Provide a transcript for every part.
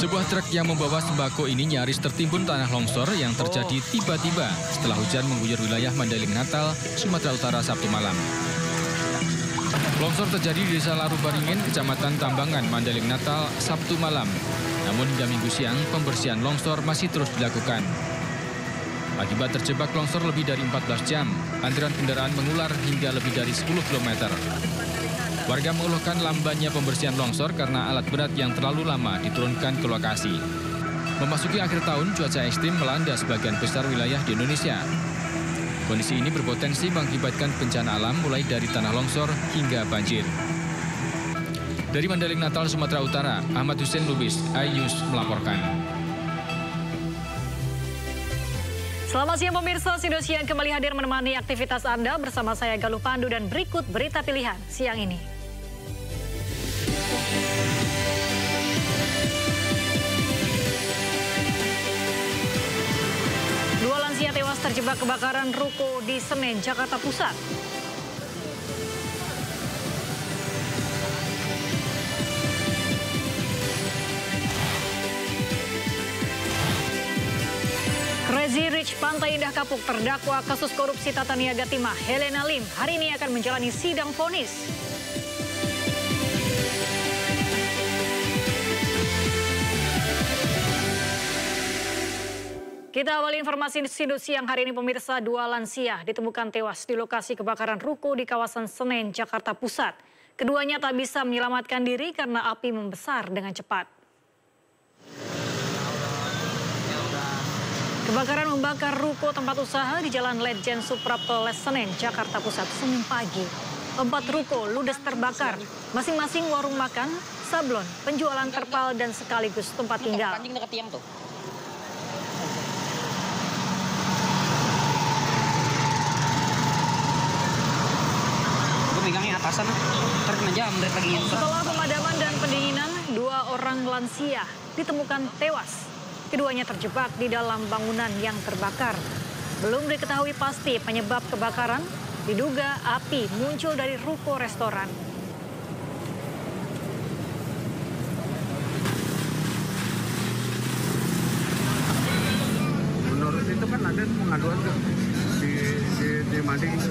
Sebuah truk yang membawa sembako ini nyaris tertimbun tanah longsor yang terjadi tiba-tiba setelah hujan mengguyur wilayah Mandailing Natal, Sumatera Utara Sabtu malam. Longsor terjadi di Desa Larubaringin, Kecamatan Tambangan, Mandailing Natal, Sabtu malam. Namun hingga Minggu siang, pembersihan longsor masih terus dilakukan. Akibat terjebak longsor lebih dari 14 jam, antrian kendaraan mengular hingga lebih dari 10 km. Warga mengeluhkan lambannya pembersihan longsor karena alat berat yang terlalu lama diturunkan ke lokasi. Memasuki akhir tahun, cuaca ekstrim melanda sebagian besar wilayah di Indonesia. Kondisi ini berpotensi mengakibatkan bencana alam mulai dari tanah longsor hingga banjir. Dari Mandailing Natal, Sumatera Utara, Ahmad Hussein Lubis, iNews melaporkan. Selamat siang pemirsa, Sido Siang kembali hadir menemani aktivitas Anda bersama saya Galuh Pandu dan berikut berita pilihan siang ini. Dua lansia tewas terjebak kebakaran ruko di Senen, Jakarta Pusat. Crazy Rich Pantai Indah Kapuk terdakwa kasus korupsi Tata Niaga Timah Helena Lim hari ini akan menjalani sidang vonis. Kita awali informasi Sido Siang hari ini pemirsa, dua lansia ditemukan tewas di lokasi kebakaran ruko di kawasan Senen, Jakarta Pusat. Keduanya tak bisa menyelamatkan diri karena api membesar dengan cepat. Kebakaran membakar ruko tempat usaha di Jalan Ledjen Suprapto, Senen, Jakarta Pusat, Senin pagi. 4 ruko ludes terbakar, masing-masing warung makan, sablon, penjualan terpal, dan sekaligus tempat tinggal. Setelah pemadaman dan pendinginan, 2 orang lansia ditemukan tewas. Keduanya terjebak di dalam bangunan yang terbakar. Belum diketahui pasti penyebab kebakaran, diduga api muncul dari ruko restoran. Menurut itu kan ada pengaduan tuh di Mandailing itu.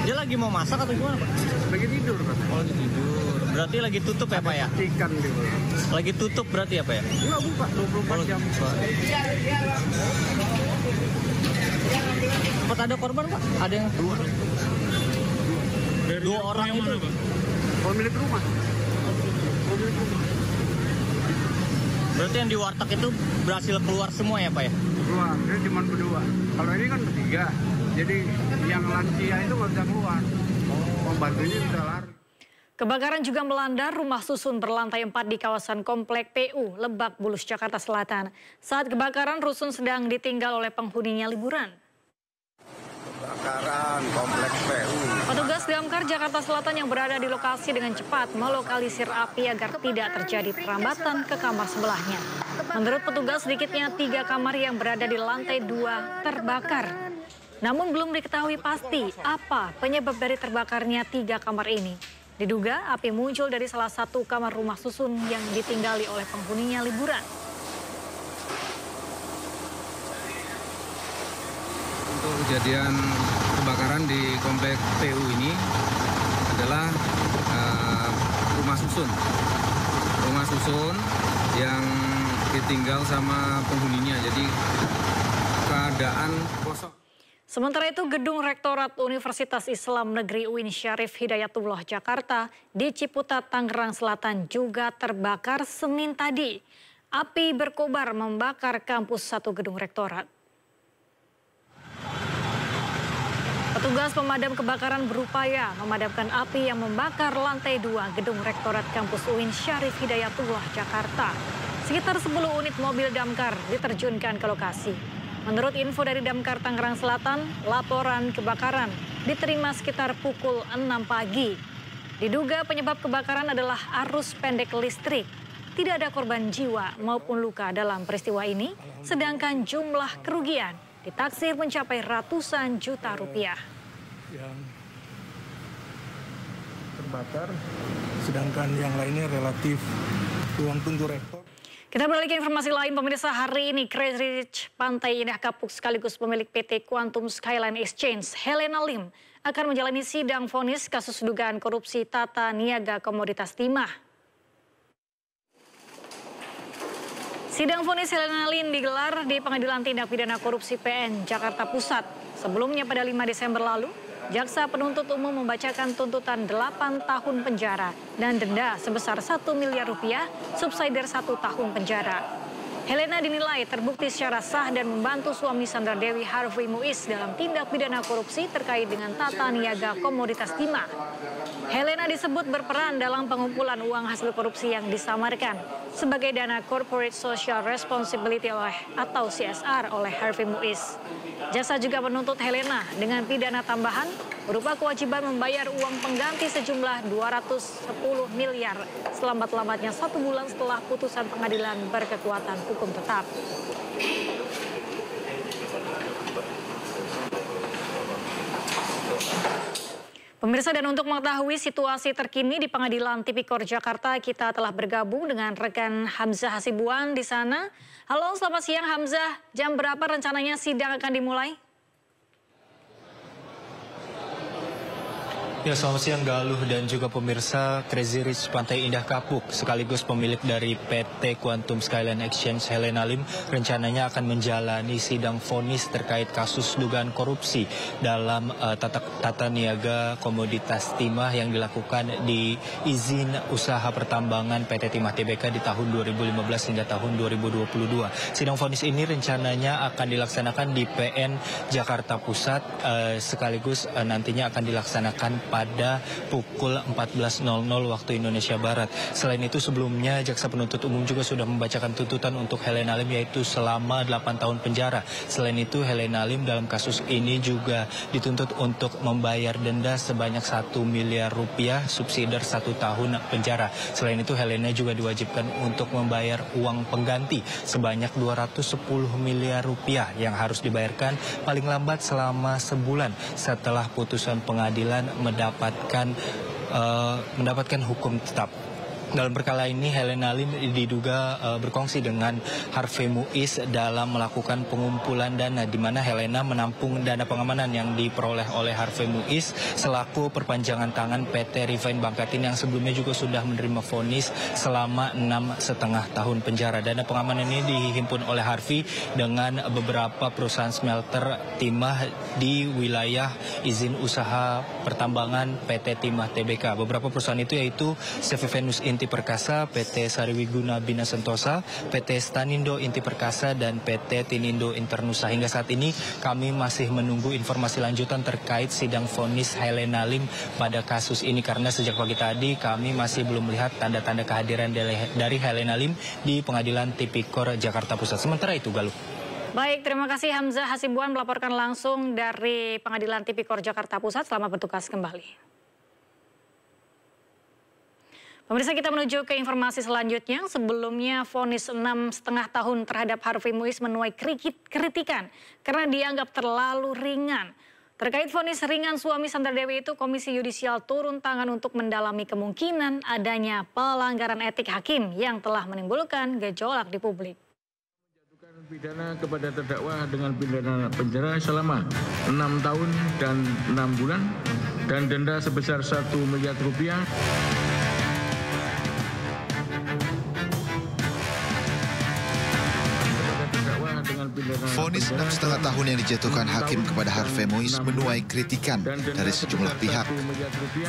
Dia lagi mau masak atau gimana, Pak? Lagi tidur, Pak. Oh, lagi tidur. Berarti lagi tutup ya, Pak ya? Ikan gitu. Lagi tutup berarti ya, Pak ya? Enggak buka 24 jam. Sempat ada korban, Pak? Ada yang dua orang itu. Mana, Pak? Pemilik rumah. Berarti yang di warteg itu berhasil keluar semua ya, Pak ya? Keluar, dia cuma berdua. Kalau ini kan bertiga. Jadi yang lansia itu nggak bisa keluar. Pembantunya bisa lari. Kebakaran juga melanda rumah susun berlantai 4 di kawasan Komplek PU, Lebak Bulus, Jakarta Selatan. Saat kebakaran, rusun sedang ditinggal oleh penghuninya liburan. Kebakaran Komplek PU. Petugas damkar Jakarta Selatan yang berada di lokasi dengan cepat melokalisir api agar tidak terjadi perambatan ke kamar sebelahnya. Menurut petugas, sedikitnya 3 kamar yang berada di lantai 2 terbakar. Namun belum diketahui pasti apa penyebab dari terbakarnya 3 kamar ini. Diduga api muncul dari salah satu kamar rumah susun yang ditinggali oleh penghuninya liburan. Untuk kejadian kebakaran di Komplek PU ini adalah rumah susun. Rumah susun yang ditinggal sama penghuninya, jadi keadaan kosong. Sementara itu, Gedung Rektorat Universitas Islam Negeri UIN Syarif Hidayatullah Jakarta di Ciputat, Tangerang Selatan juga terbakar Senin tadi. Api berkobar membakar kampus 1 gedung rektorat. Petugas pemadam kebakaran berupaya memadamkan api yang membakar lantai 2 Gedung Rektorat Kampus UIN Syarif Hidayatullah Jakarta. Sekitar 10 unit mobil damkar diterjunkan ke lokasi. Menurut info dari Damkar Tangerang Selatan, laporan kebakaran diterima sekitar pukul 6 pagi. Diduga penyebab kebakaran adalah arus pendek listrik. Tidak ada korban jiwa maupun luka dalam peristiwa ini, sedangkan jumlah kerugian ditaksir mencapai ratusan juta rupiah. Yang terbakar, sedangkan yang lainnya relatif ruang tunggu rektor. Kita beralih ke informasi lain, pemirsa. Hari ini Crazy Rich Pantai Indah Kapuk sekaligus pemilik PT Quantum Skyline Exchange, Helena Lim, akan menjalani sidang vonis kasus dugaan korupsi tata niaga komoditas timah. Sidang vonis Helena Lim digelar di Pengadilan Tindak Pidana Korupsi PN Jakarta Pusat. Sebelumnya pada 5 Desember lalu, jaksa penuntut umum membacakan tuntutan 8 tahun penjara dan denda sebesar 1 miliar rupiah, subsidiar 1 tahun penjara. Helena dinilai terbukti secara sah dan membantu suami Sandra Dewi Harvey Muiz dalam tindak pidana korupsi terkait dengan tata niaga komoditas timah. Helena disebut berperan dalam pengumpulan uang hasil korupsi yang disamarkan sebagai dana Corporate Social Responsibility atau CSR oleh Harvey Muiz. Jaksa juga menuntut Helena dengan pidana tambahan berupa kewajiban membayar uang pengganti sejumlah 210 miliar selambat-lambatnya 1 bulan setelah putusan pengadilan berkekuatan hukum tetap. Pemirsa, dan untuk mengetahui situasi terkini di Pengadilan Tipikor Jakarta, kita telah bergabung dengan rekan Hamzah Hasibuan di sana. Halo, selamat siang Hamzah. Jam berapa rencananya sidang akan dimulai? Ya, selamat siang Galuh dan juga pemirsa. Crazy Rich Pantai Indah Kapuk sekaligus pemilik dari PT Quantum Skyline Exchange, Helena Lim, rencananya akan menjalani sidang vonis terkait kasus dugaan korupsi dalam tata niaga komoditas timah yang dilakukan di izin usaha pertambangan PT Timah Tbk di tahun 2015 hingga tahun 2022. Sidang vonis ini rencananya akan dilaksanakan di PN Jakarta Pusat, sekaligus nantinya akan dilaksanakan pada pukul 14.00 waktu Indonesia Barat. Selain itu, sebelumnya jaksa penuntut umum juga sudah membacakan tuntutan untuk Helena Lim, yaitu selama 8 tahun penjara. Selain itu, Helena Lim dalam kasus ini juga dituntut untuk membayar denda sebanyak 1 miliar rupiah, subsidiar 1 tahun penjara. Selain itu, Helena juga diwajibkan untuk membayar uang pengganti sebanyak 210 miliar rupiah yang harus dibayarkan paling lambat selama sebulan setelah putusan pengadilan mendapatkan hukum tetap. Dalam perkara ini, Helena Lim diduga berkongsi dengan Harvey Muiz dalam melakukan pengumpulan dana, di mana Helena menampung dana pengamanan yang diperoleh oleh Harvey Muiz selaku perpanjangan tangan PT Refine Bangkatin yang sebelumnya juga sudah menerima vonis selama 6,5 tahun penjara. Dana pengamanan ini dihimpun oleh Harvey dengan beberapa perusahaan smelter timah di wilayah izin usaha pertambangan PT Timah Tbk. Beberapa perusahaan itu yaitu CV Venus Inti Perkasa, PT Sariwiguna Bina Sentosa, PT Stanindo Inti Perkasa, dan PT Tinindo Internusa. Hingga saat ini kami masih menunggu informasi lanjutan terkait sidang vonis Helena Lim pada kasus ini, karena sejak pagi tadi kami masih belum melihat tanda-tanda kehadiran dari Helena Lim di Pengadilan Tipikor Jakarta Pusat. Sementara itu, Galuh. Baik, terima kasih Hamzah Hasibuan melaporkan langsung dari Pengadilan Tipikor Jakarta Pusat. Selamat bertugas kembali. Pemirsa, kita menuju ke informasi selanjutnya. Sebelumnya, vonis 6,5 tahun terhadap Harvey Muiz menuai kritikan karena dianggap terlalu ringan. Terkait vonis ringan suami Sandra Dewi itu, Komisi Yudisial turun tangan untuk mendalami kemungkinan adanya pelanggaran etik hakim yang telah menimbulkan gejolak di publik. Menjatuhkan pidana kepada terdakwa dengan pidana penjara selama 6 tahun dan 6 bulan dan denda sebesar 1 miliar rupiah. Vonis 6,5 tahun yang dijatuhkan hakim kepada Harvey Muiz menuai kritikan dari sejumlah pihak.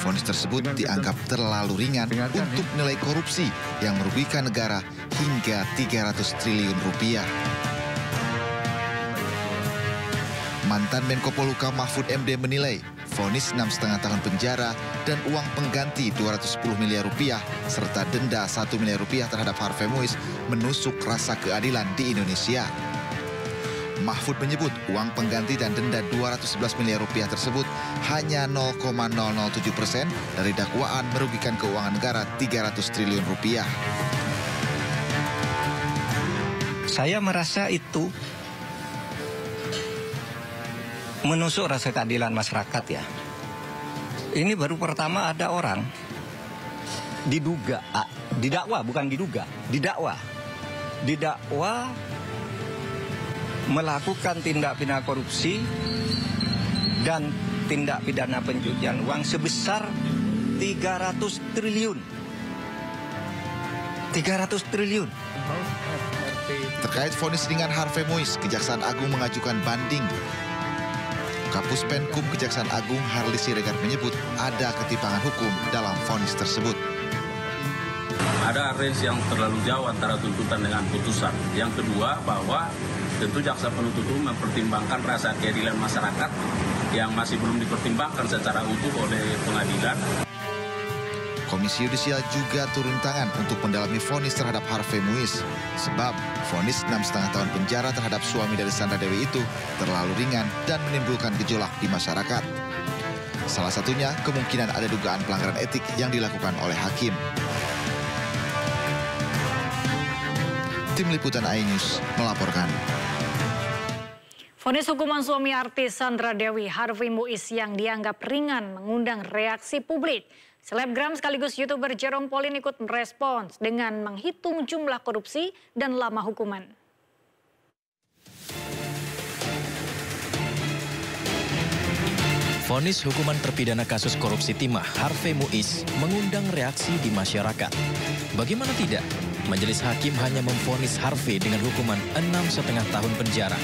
Vonis tersebut dianggap terlalu ringan untuk nilai korupsi yang merugikan negara hingga 300 triliun rupiah. Mantan Menko Polhukam Mahfud MD menilai vonis 6,5 tahun penjara dan uang pengganti 210 miliar rupiah serta denda 1 miliar rupiah terhadap Harvey Muiz menusuk rasa keadilan di Indonesia. Mahfud menyebut uang pengganti dan denda 211 miliar rupiah tersebut hanya 0,007% dari dakwaan merugikan keuangan negara 300 triliun rupiah. Saya merasa itu menusuk rasa keadilan masyarakat ya. Ini baru pertama ada orang diduga didakwa, bukan diduga, didakwa melakukan tindak pidana korupsi dan tindak pidana pencucian uang sebesar 300 triliun. 300 triliun. Terkait vonis ringan Harvey Muiz, Kejaksaan Agung mengajukan banding. Kapus Penkum Kejaksaan Agung Harli Siregar menyebut ada ketimpangan hukum dalam vonis tersebut. Ada range yang terlalu jauh antara tuntutan dengan putusan. Yang kedua, bahwa tentu jaksa penuntut umum mempertimbangkan rasa keadilan masyarakat yang masih belum dipertimbangkan secara utuh oleh pengadilan. Komisi Yudisial juga turun tangan untuk mendalami vonis terhadap Harvey Muiz. Sebab vonis 6,5 tahun penjara terhadap suami dari Sandra Dewi itu terlalu ringan dan menimbulkan gejolak di masyarakat. Salah satunya kemungkinan ada dugaan pelanggaran etik yang dilakukan oleh hakim. Tim Liputan iNews melaporkan. Vonis hukuman suami artis Sandra Dewi, Harvey Muiz yang dianggap ringan mengundang reaksi publik. Selebgram sekaligus YouTuber Jerome Pauline ikut merespons dengan menghitung jumlah korupsi dan lama hukuman. Vonis hukuman terpidana kasus korupsi timah Harvey Muiz mengundang reaksi di masyarakat. Bagaimana tidak? Majelis Hakim hanya memvonis Harvey dengan hukuman 6,5 tahun penjara,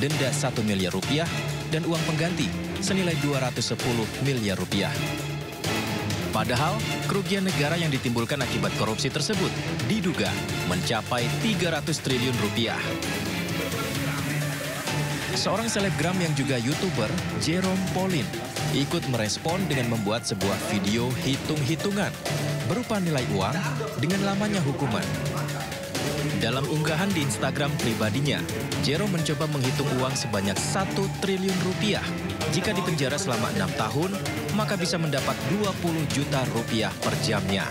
denda 1 miliar rupiah, dan uang pengganti senilai 210 miliar rupiah. Padahal, kerugian negara yang ditimbulkan akibat korupsi tersebut diduga mencapai 300 triliun rupiah. Seorang selebgram yang juga YouTuber, Jerome Pauline, ikut merespon dengan membuat sebuah video hitung-hitungan berupa nilai uang dengan lamanya hukuman. Dalam unggahan di Instagram pribadinya, Jerome mencoba menghitung uang sebanyak 1 triliun rupiah. Jika dipenjara selama 6 tahun, maka bisa mendapat 20 juta rupiah per jamnya.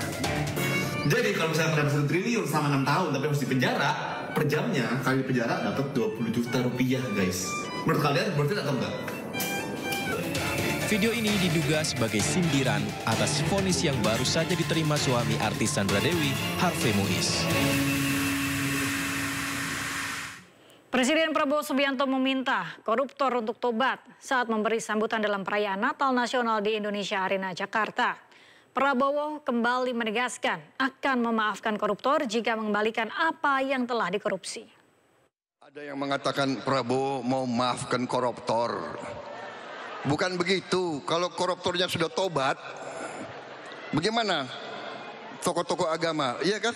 Jadi kalau misalnya mendapat 1 triliun selama 6 tahun tapi harus dipenjara, per jamnya kali penjara dapat 20 juta rupiah, guys. Menurut kalian berarti atau enggak? Video ini diduga sebagai sindiran atas vonis yang baru saja diterima suami artis Sandra Dewi, Harvey Muiz. Presiden Prabowo Subianto meminta koruptor untuk tobat saat memberi sambutan dalam perayaan Natal Nasional di Indonesia Arena, Jakarta. Prabowo kembali menegaskan akan memaafkan koruptor jika mengembalikan apa yang telah dikorupsi. Ada yang mengatakan Prabowo mau maafkan koruptor. Bukan begitu. Kalau koruptornya sudah tobat, bagaimana tokoh-tokoh agama? Iya kan?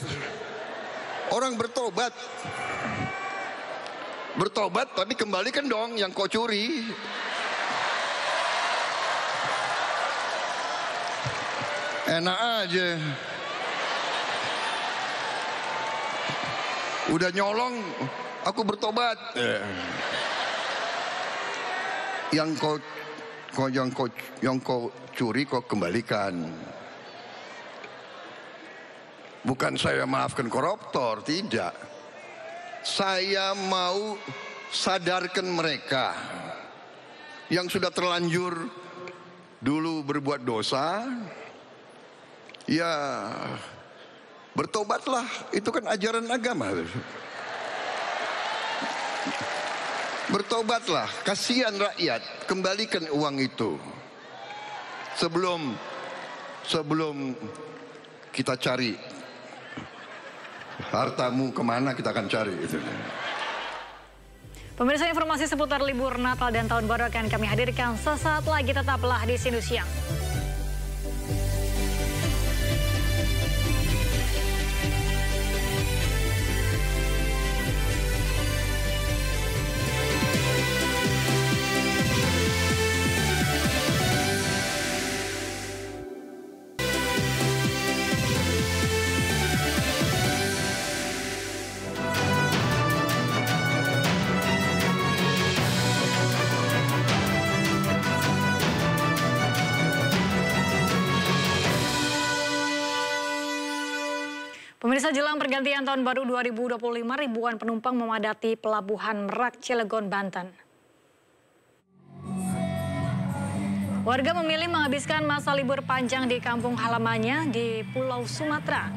Orang bertobat. Bertobat tapi kembalikan dong yang kau curi. Enak aja. Udah nyolong, aku bertobat. Yang kau curi kau kembalikan. Bukan saya maafkan koruptor, tidak. Saya mau sadarkan mereka yang sudah terlanjur dulu berbuat dosa, ya bertobatlah, itu kan ajaran agama. Bertobatlah, kasihan rakyat, kembalikan uang itu. Sebelum kita cari hartamu kemana, kita akan cari itu. Pemirsa, informasi seputar libur Natal dan Tahun Baru akan kami hadirkan sesaat lagi, tetaplah di Sindu Siang. Pemirsa, jelang pergantian Tahun Baru 2025, ribuan penumpang memadati Pelabuhan Merak, Cilegon, Banten. Warga memilih menghabiskan masa libur panjang di kampung halamannya di Pulau Sumatera.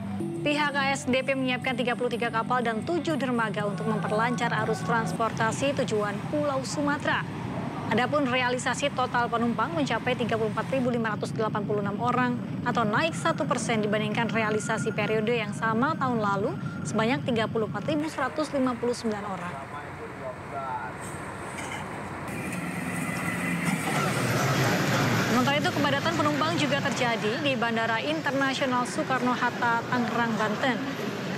Pihak ASDP menyiapkan 33 kapal dan 7 dermaga untuk memperlancar arus transportasi tujuan Pulau Sumatera. Adapun realisasi total penumpang mencapai 34.586 orang atau naik 1% dibandingkan realisasi periode yang sama tahun lalu sebanyak 34.159 orang. Sementara itu, kepadatan penumpang juga terjadi di Bandara Internasional Soekarno-Hatta, Tangerang, Banten.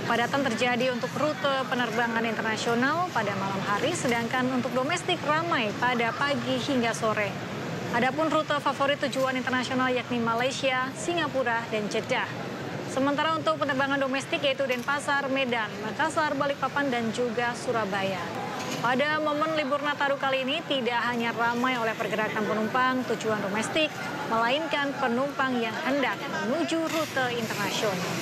Kepadatan terjadi untuk rute penerbangan internasional pada malam hari, sedangkan untuk domestik ramai pada pagi hingga sore. Adapun rute favorit tujuan internasional yakni Malaysia, Singapura, dan Jeddah. Sementara untuk penerbangan domestik yaitu Denpasar, Medan, Makassar, Balikpapan, dan juga Surabaya. Pada momen libur Nataru kali ini tidak hanya ramai oleh pergerakan penumpang tujuan domestik, melainkan penumpang yang hendak menuju rute internasional.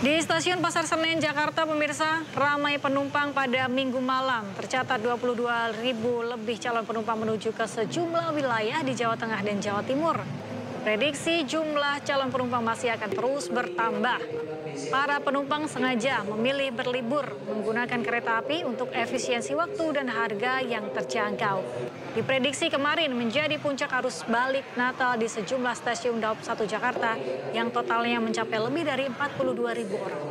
Di stasiun Pasar Senen, Jakarta, pemirsa, ramai penumpang pada Minggu malam. Tercatat 22.000 lebih calon penumpang menuju ke sejumlah wilayah di Jawa Tengah dan Jawa Timur. Prediksi jumlah calon penumpang masih akan terus bertambah. Para penumpang sengaja memilih berlibur menggunakan kereta api untuk efisiensi waktu dan harga yang terjangkau. Diprediksi kemarin menjadi puncak arus balik Natal di sejumlah stasiun Daup 1 Jakarta yang totalnya mencapai lebih dari 42.000 orang.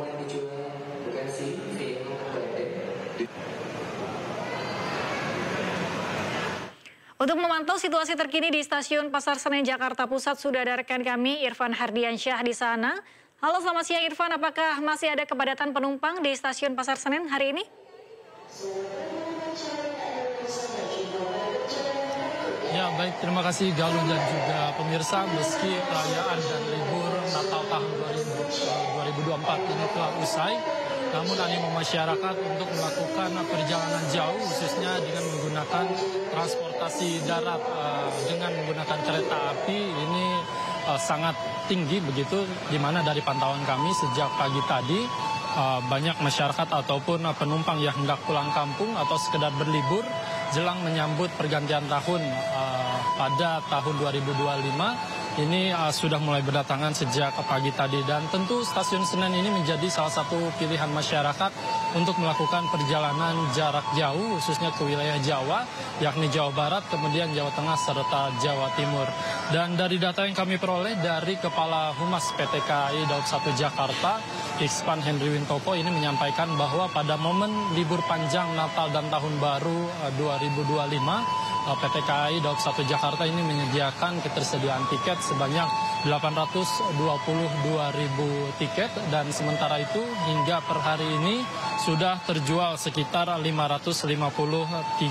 Untuk memantau situasi terkini di stasiun Pasar Senen Jakarta Pusat sudah ada rekan kami Irfan Hardiansyah di sana. Halo, selamat siang Irfan, apakah masih ada kepadatan penumpang di stasiun Pasar Senen hari ini? Ya baik, terima kasih Galuh dan juga pemirsa. Meski perayaan dan libur Natal tahun 2024 ini telah usai, namun animo masyarakat untuk melakukan perjalanan jauh khususnya dengan menggunakan transportasi darat dengan menggunakan kereta api ini sangat tinggi begitu, di mana dari pantauan kami sejak pagi tadi banyak masyarakat ataupun penumpang yang hendak pulang kampung atau sekedar berlibur jelang menyambut pergantian tahun pada tahun 2025 ini sudah mulai berdatangan sejak pagi tadi, dan tentu stasiun Senen ini menjadi salah satu pilihan masyarakat untuk melakukan perjalanan jarak jauh khususnya ke wilayah Jawa, yakni Jawa Barat, kemudian Jawa Tengah serta Jawa Timur. Dan dari data yang kami peroleh dari Kepala Humas PT KAI Daup 1 Jakarta, Ikspan Henry Wintoko, ini menyampaikan bahwa pada momen libur panjang Natal dan Tahun Baru 2025, PT KAI Daup 1 Jakarta ini menyediakan ketersediaan tiket sebanyak 822.000 tiket, dan sementara itu hingga per hari ini sudah terjual sekitar 553.000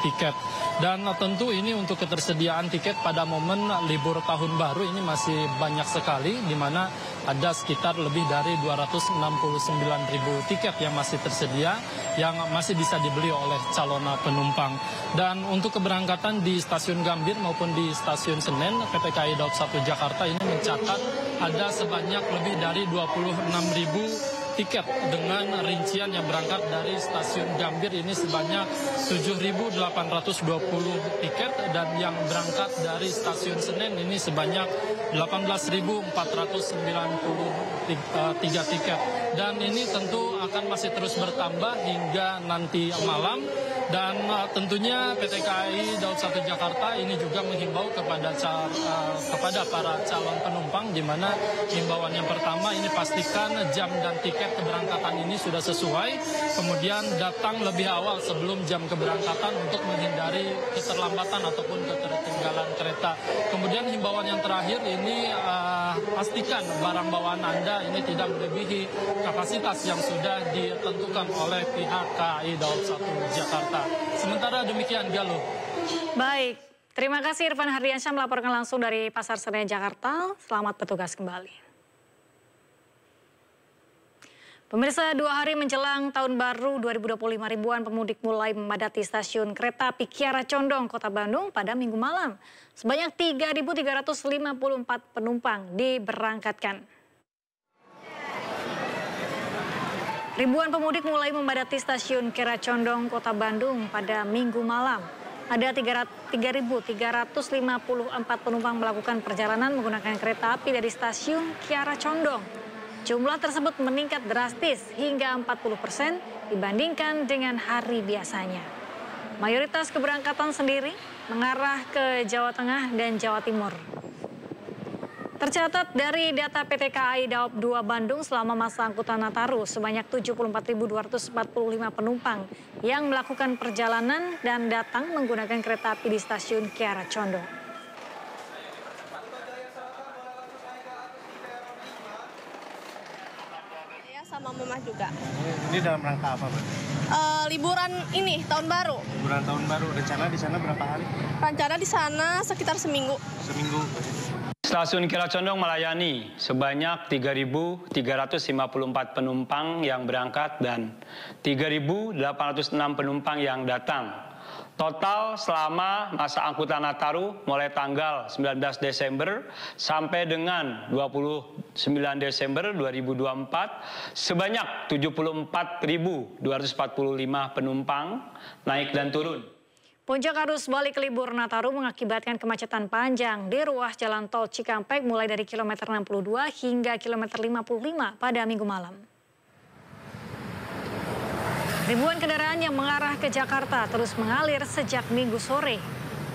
tiket. Dan tentu ini untuk ketersediaan tiket pada momen libur tahun baru ini masih banyak sekali, di mana ada sekitar lebih dari 269.000 tiket yang masih tersedia, yang masih bisa dibeli oleh calon penumpang. Dan untuk keberangkatan di Stasiun Gambir maupun di Stasiun Senen, PT KAI Daup 1 Jakarta ini mencatat ada sebanyak lebih dari 26.000 tiket, dengan rincian yang berangkat dari Stasiun Gambir ini sebanyak 7.820 tiket, dan yang berangkat dari Stasiun Senen ini sebanyak 18.493 tiket. Dan ini tentu akan masih terus bertambah hingga nanti malam. Dan tentunya PT KAI Daup 1 Jakarta ini juga menghimbau kepada para calon penumpang, di mana himbauan yang pertama ini pastikan jam dan tiket keberangkatan ini sudah sesuai, kemudian datang lebih awal sebelum jam keberangkatan untuk menghindari keterlambatan ataupun ketertinggalan kereta. Kemudian himbauan yang terakhir ini pastikan barang bawaan Anda ini tidak melebihi kapasitas yang sudah ditentukan oleh pihak KAI Daup 1 Jakarta. Sementara demikian, Galuh. Baik, terima kasih Irfan Hardiansyah melaporkan langsung dari Pasar Senen Jakarta. Selamat bertugas kembali. Pemirsa, 2 hari menjelang Tahun Baru 2025, ribuan pemudik mulai memadati stasiun kereta api Kiara Condong, Kota Bandung pada Minggu malam. Sebanyak 3.354 penumpang diberangkatkan. Ribuan pemudik mulai memadati stasiun Kiara Condong, Kota Bandung pada Minggu malam. Ada 3.354 penumpang melakukan perjalanan menggunakan kereta api dari stasiun Kiara Condong. Jumlah tersebut meningkat drastis hingga 40% dibandingkan dengan hari biasanya. Mayoritas keberangkatan sendiri mengarah ke Jawa Tengah dan Jawa Timur. Tercatat dari data PT KAI Daop 2 Bandung selama masa angkutan Nataru sebanyak 74.245 penumpang yang melakukan perjalanan dan datang menggunakan kereta api di stasiun Kiara Condong. Saya sama Mama juga. Ini dalam rangka apa, Pak? Liburan ini tahun baru. Liburan tahun baru. Rencana di sana berapa hari? Rencana di sana sekitar seminggu. Seminggu. Stasiun Kiara Condong melayani sebanyak 3.354 penumpang yang berangkat dan 3.806 penumpang yang datang. Total selama masa angkutan Nataru mulai tanggal 19 Desember sampai dengan 29 Desember 2024 sebanyak 74.245 penumpang naik dan turun. Puncak arus balik libur Nataru mengakibatkan kemacetan panjang di ruas jalan tol Cikampek mulai dari kilometer 62 hingga kilometer 55 pada Minggu malam. Ribuan kendaraan yang mengarah ke Jakarta terus mengalir sejak Minggu sore.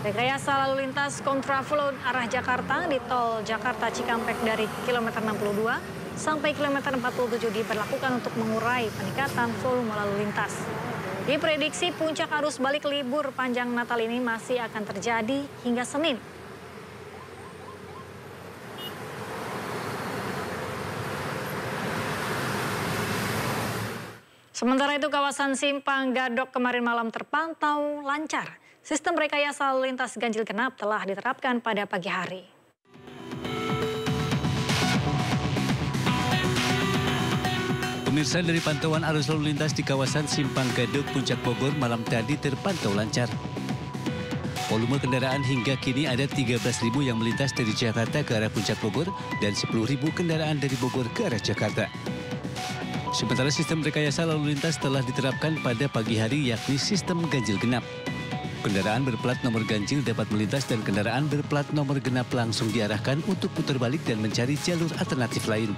Rekayasa lalu lintas kontraflow arah Jakarta di tol Jakarta Cikampek dari kilometer 62 sampai kilometer 47 diberlakukan untuk mengurai peningkatan volume lalu lintas. Diprediksi puncak arus balik libur panjang Natal ini masih akan terjadi hingga Senin. Sementara itu kawasan Simpang Gadok kemarin malam terpantau lancar. Sistem rekayasa lalu lintas ganjil genap telah diterapkan pada pagi hari. Pemirsa, dari pantauan arus lalu lintas di kawasan Simpang Gadok, Puncak Bogor malam tadi terpantau lancar. Volume kendaraan hingga kini ada 13.000 yang melintas dari Jakarta ke arah Puncak Bogor dan 10.000 kendaraan dari Bogor ke arah Jakarta. Sementara sistem rekayasa lalu lintas telah diterapkan pada pagi hari, yakni sistem ganjil genap. Kendaraan berplat nomor ganjil dapat melintas dan kendaraan berplat nomor genap langsung diarahkan untuk putar balik dan mencari jalur alternatif lain.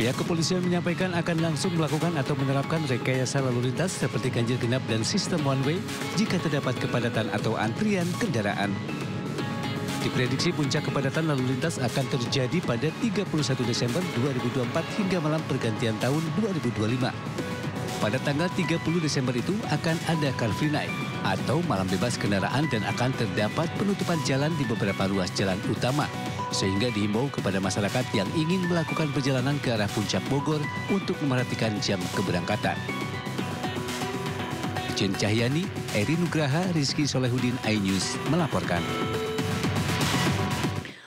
Pihak kepolisian menyampaikan akan langsung melakukan atau menerapkan rekayasa lalu lintas seperti ganjil genap dan sistem one way jika terdapat kepadatan atau antrian kendaraan. Diprediksi puncak kepadatan lalu lintas akan terjadi pada 31 Desember 2024 hingga malam pergantian tahun 2025. Pada tanggal 30 Desember itu akan ada Car Free Night atau malam bebas kendaraan dan akan terdapat penutupan jalan di beberapa ruas jalan utama. Sehingga dihimbau kepada masyarakat yang ingin melakukan perjalanan ke arah Puncak Bogor untuk memerhatikan jam keberangkatan. Jen Cahyani, Eri Nugraha, Rizky Solehudin, iNews melaporkan.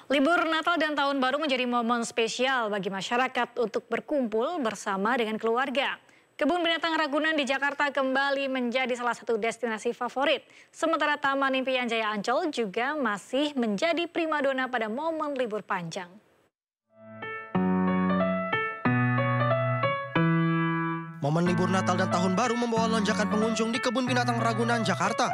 Libur Natal dan Tahun Baru menjadi momen spesial bagi masyarakat untuk berkumpul bersama dengan keluarga. Kebun Binatang Ragunan di Jakarta kembali menjadi salah satu destinasi favorit. Sementara Taman Impian Jaya Ancol juga masih menjadi primadona pada momen libur panjang. Momen libur Natal dan Tahun Baru membawa lonjakan pengunjung di Kebun Binatang Ragunan, Jakarta.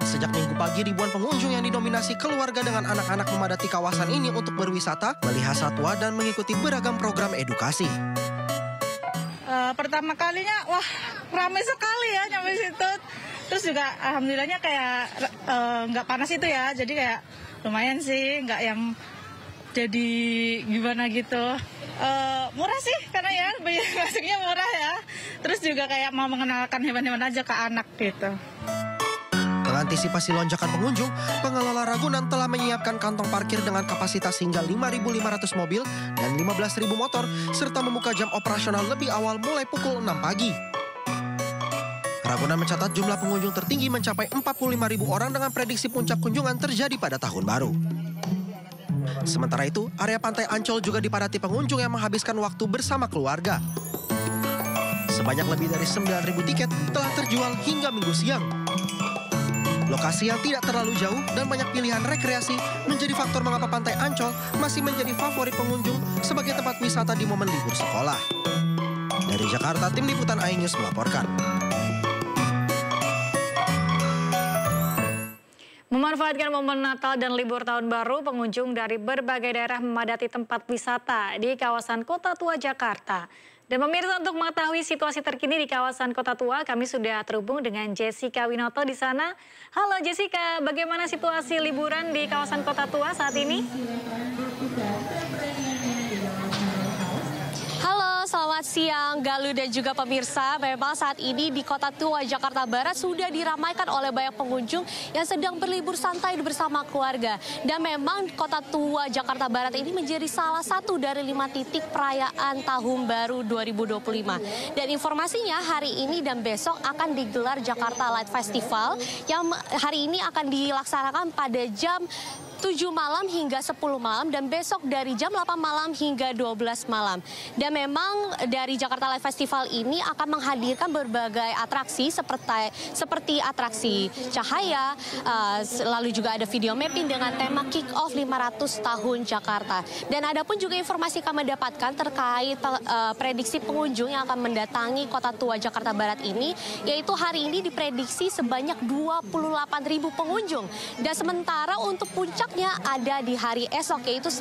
Sejak Minggu pagi, ribuan pengunjung yang didominasi keluarga dengan anak-anak memadati kawasan ini untuk berwisata, melihat satwa, dan mengikuti beragam program edukasi. Pertama kalinya, wah ramai sekali ya nyampe situ. Terus juga alhamdulillahnya kayak nggak panas itu ya, jadi kayak lumayan sih, nggak yang jadi gimana gitu. Murah sih, karena ya biaya masuknya murah ya. Terus juga kayak mau mengenalkan hewan-hewan aja ke anak gitu. Mengantisipasi lonjakan pengunjung, pengelola Ragunan telah menyiapkan kantong parkir dengan kapasitas hingga 5.500 mobil dan 15.000 motor, serta membuka jam operasional lebih awal mulai pukul 6 pagi. Ragunan mencatat jumlah pengunjung tertinggi mencapai 45.000 orang dengan prediksi puncak kunjungan terjadi pada Tahun Baru. Sementara itu, area Pantai Ancol juga dipadati pengunjung yang menghabiskan waktu bersama keluarga. Sebanyak lebih dari 9.000 tiket telah terjual hingga Minggu siang. Lokasi yang tidak terlalu jauh dan banyak pilihan rekreasi menjadi faktor mengapa Pantai Ancol masih menjadi favorit pengunjung sebagai tempat wisata di momen libur sekolah. Dari Jakarta, tim liputan iNews melaporkan. Memanfaatkan momen Natal dan libur tahun baru, pengunjung dari berbagai daerah memadati tempat wisata di kawasan Kota Tua Jakarta. Dan pemirsa, untuk mengetahui situasi terkini di kawasan Kota Tua, kami sudah terhubung dengan Jessica Winoto di sana. Halo Jessica, bagaimana situasi liburan di kawasan Kota Tua saat ini? Halo, selamat siang Galuh dan juga pemirsa. Memang saat ini di Kota Tua Jakarta Barat sudah diramaikan oleh banyak pengunjung yang sedang berlibur santai bersama keluarga. Dan memang Kota Tua Jakarta Barat ini menjadi salah satu dari 5 titik perayaan Tahun Baru 2025. Dan informasinya hari ini dan besok akan digelar Jakarta Light Festival yang hari ini akan dilaksanakan pada jam 7 malam hingga 10 malam dan besok dari jam 8 malam hingga 12 malam. Dan memang dari Jakarta Light Festival ini akan menghadirkan berbagai atraksi seperti atraksi cahaya, lalu juga ada video mapping dengan tema Kick Off 500 Tahun Jakarta. Dan ada pun juga informasi kami dapatkan terkait prediksi pengunjung yang akan mendatangi Kota Tua Jakarta Barat ini, yaitu hari ini diprediksi sebanyak 28.000 pengunjung. Dan sementara untuk puncak ada di hari esok, yaitu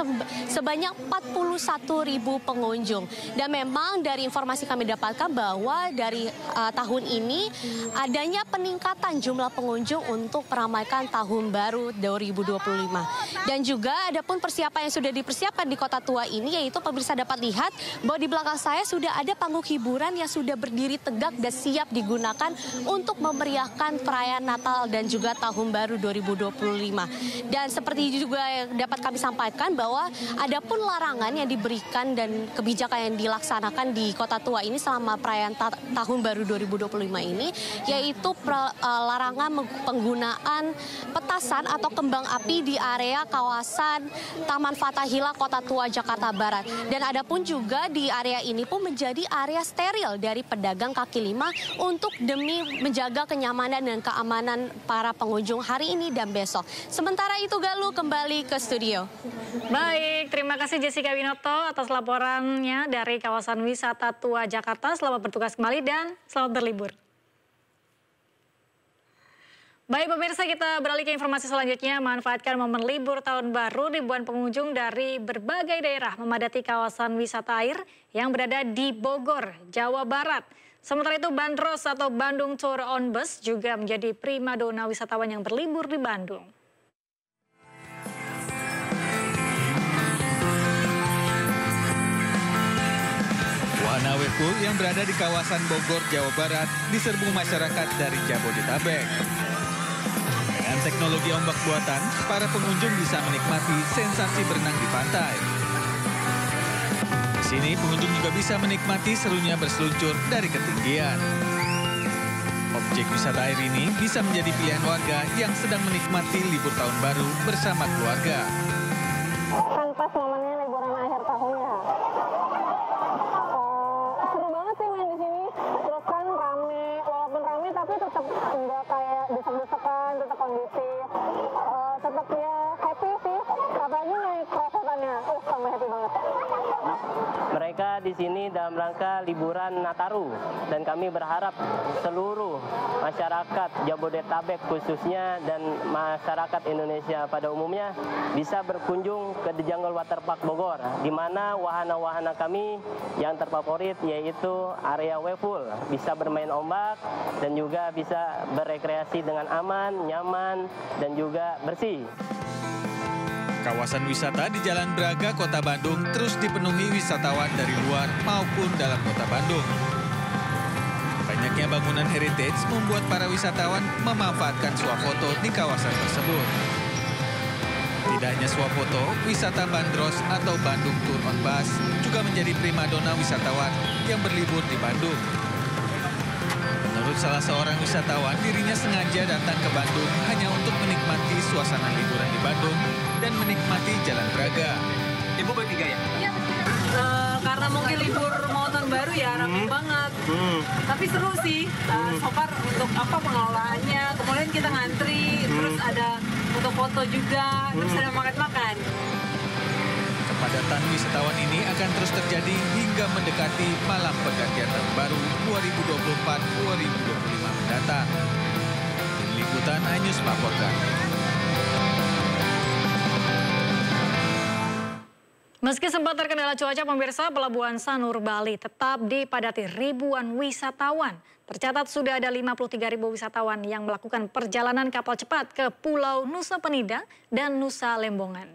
sebanyak 41.000 pengunjung. Dan memang dari informasi kami dapatkan bahwa dari tahun ini adanya peningkatan jumlah pengunjung untuk meramaikan Tahun Baru 2025. Dan juga ada pun persiapan yang sudah dipersiapkan di Kota Tua ini, yaitu pemirsa dapat lihat bahwa di belakang saya sudah ada panggung hiburan yang sudah berdiri tegak dan siap digunakan untuk memeriahkan perayaan Natal dan juga Tahun Baru 2025. Dan seperti juga dapat kami sampaikan bahwa ada pun larangan yang diberikan dan kebijakan yang dilaksanakan di Kota Tua ini selama perayaan Tahun Baru 2025 ini, yaitu larangan penggunaan petasan atau kembang api di area kawasan Taman Fathahillah Kota Tua Jakarta Barat. Dan ada pun juga di area ini pun menjadi area steril dari pedagang kaki lima untuk demi menjaga kenyamanan dan keamanan para pengunjung hari ini dan besok. Sementara itu Galuh, kembali ke studio. Baik, terima kasih Jessica Winoto atas laporannya dari kawasan wisata Tua Jakarta. Selamat bertugas kembali dan selamat berlibur. Baik pemirsa, kita beralih ke informasi selanjutnya. Manfaatkan momen libur tahun baru, ribuan pengunjung dari berbagai daerah memadati kawasan wisata air yang berada di Bogor, Jawa Barat. Sementara itu Bandros atau Bandung Tour on Bus juga menjadi primadona wisatawan yang berlibur di Bandung. Wahana Wave yang berada di kawasan Bogor, Jawa Barat diserbu masyarakat dari Jabodetabek. Dengan teknologi ombak buatan, para pengunjung bisa menikmati sensasi berenang di pantai. Di sini pengunjung juga bisa menikmati serunya berseluncur dari ketinggian. Objek wisata air ini bisa menjadi pilihan warga yang sedang menikmati libur tahun baru bersama keluarga. Kan pas momennya liburan akhir tahun ya. Seru banget sih main di sini. Terus kan rame, walaupun rame tapi tetap enggak kayak desek-desekan, tetap kondusif. Tetap ya happy sih. Apalagi naik krosotannya, tambah happy banget. Mereka di sini dalam rangka liburan Nataru dan kami berharap seluruh masyarakat Jabodetabek khususnya dan masyarakat Indonesia pada umumnya bisa berkunjung ke The Jungle Waterpark Bogor, di mana wahana-wahana kami yang terfavorit yaitu area wave pool, bisa bermain ombak dan juga bisa berekreasi dengan aman, nyaman dan juga bersih. Kawasan wisata di Jalan Braga, Kota Bandung terus dipenuhi wisatawan dari luar maupun dalam Kota Bandung. Banyaknya bangunan heritage membuat para wisatawan memanfaatkan swafoto di kawasan tersebut. Tidak hanya swafoto, wisata Bandros atau Bandung Tour on Bus juga menjadi primadona wisatawan yang berlibur di Bandung. Menurut salah seorang wisatawan, dirinya sengaja datang ke Bandung hanya untuk menikmati suasana liburan di Bandung dan menikmati Jalan Braga. Ibu bertiga ya? Iya, karena mungkin libur mau tahun baru ya, rame banget. Tapi seru sih, so far untuk apa pengelolaannya. Kemudian kita ngantri, terus ada foto-foto juga, terus ada makan-makan. Kepadatan wisatawan ini akan terus terjadi hingga mendekati malam pergantian tahun baru 2024-2025 mendatang. Tim Liputan iNews melaporkan. Meski sempat terkendala cuaca, pemirsa, Pelabuhan Sanur, Bali tetap dipadati ribuan wisatawan. Tercatat sudah ada 53.000 wisatawan yang melakukan perjalanan kapal cepat ke Pulau Nusa Penida dan Nusa Lembongan.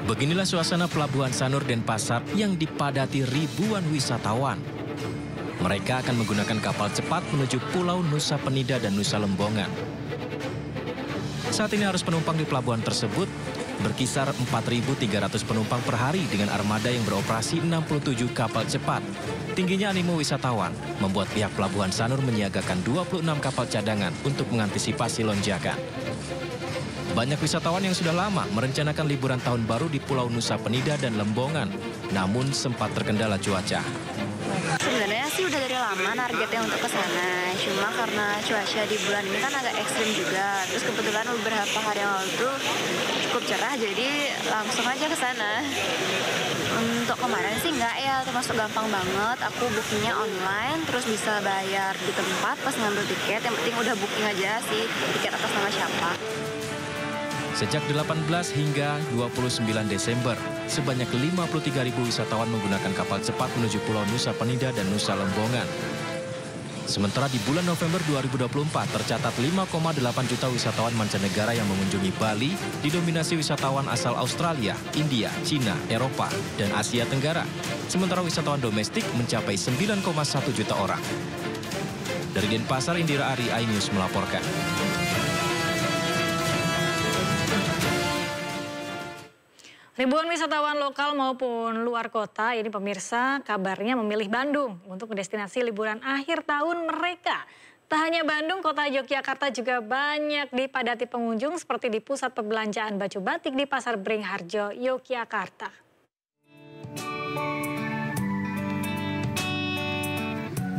Beginilah suasana Pelabuhan Sanur Denpasar yang dipadati ribuan wisatawan. Mereka akan menggunakan kapal cepat menuju Pulau Nusa Penida dan Nusa Lembongan. Saat ini arus penumpang di pelabuhan tersebut berkisar 4.300 penumpang per hari dengan armada yang beroperasi 67 kapal cepat. Tingginya animo wisatawan membuat pihak Pelabuhan Sanur menyiagakan 26 kapal cadangan untuk mengantisipasi lonjakan. Banyak wisatawan yang sudah lama merencanakan liburan tahun baru di Pulau Nusa Penida dan Lembongan, namun sempat terkendala cuaca. Sebenarnya sih udah dari lama targetnya untuk ke sana, cuma karena cuaca di bulan ini kan agak ekstrim juga. Terus kebetulan beberapa hari yang lalu tuh cukup cerah, jadi langsung aja ke sana. Untuk kemarin sih enggak ya, termasuk gampang banget. Aku bookingnya online, terus bisa bayar di tempat pas ngambil tiket. Yang penting udah booking aja sih, tiket atas nama siapa. Sejak 18 hingga 29 Desember, sebanyak 53.000 wisatawan menggunakan kapal cepat menuju Pulau Nusa Penida dan Nusa Lembongan. Sementara di bulan November 2024 tercatat 5,8 juta wisatawan mancanegara yang mengunjungi Bali, didominasi wisatawan asal Australia, India, Cina, Eropa, dan Asia Tenggara. Sementara wisatawan domestik mencapai 9,1 juta orang. Dari Denpasar, Indira Ari, iNews melaporkan. Ribuan wisatawan lokal maupun luar kota ini pemirsa kabarnya memilih Bandung untuk destinasi liburan akhir tahun mereka. Tak hanya Bandung, kota Yogyakarta juga banyak dipadati pengunjung seperti di pusat perbelanjaan baju batik di Pasar Beringharjo, Yogyakarta.